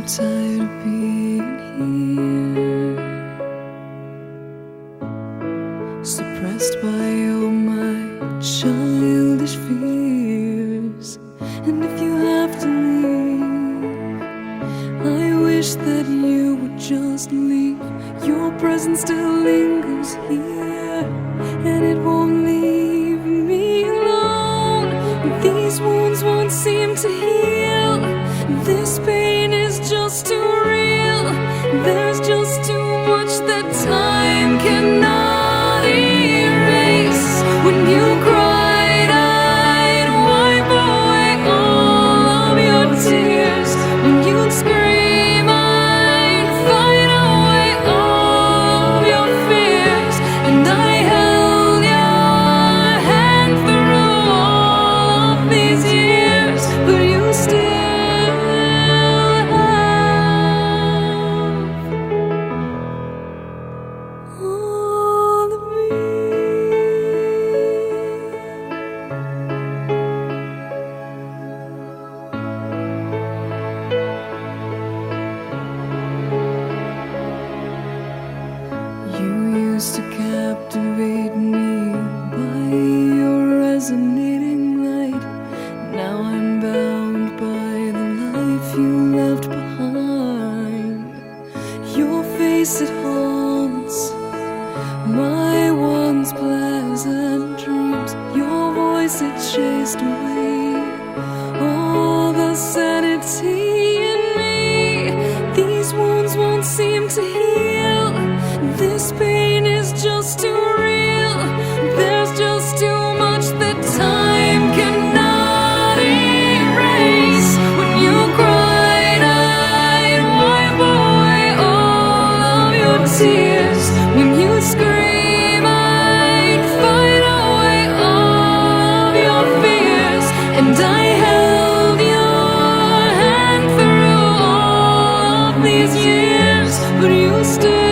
tired of being here, suppressed by all my childish fears. And if you have to leave, I wish that you would just leave. Your presence still lingers here, and it won't leave me alone. These wounds won't seem to heal. This pain is just too real. There's just too much that time cannot erase. When you cried, I'd wipe away all of your tears. When you'd scream, I'd fight away all of your fears. And I held your hand through all of these years, but you still all of me. You used to captivate me by your resonating light. Now I'm bound by the life you left behind. Your face, it haunts my once pleasant dreams. Your voice, it chased away all the sanity in me. These wounds won't seem to heal. This pain is just too real. There's just too much that time cannot erase. When you cried, I'd wipe away all of your tears. When you scream, I'd fight away all of your fears. And I held your hand through all of these years, but you still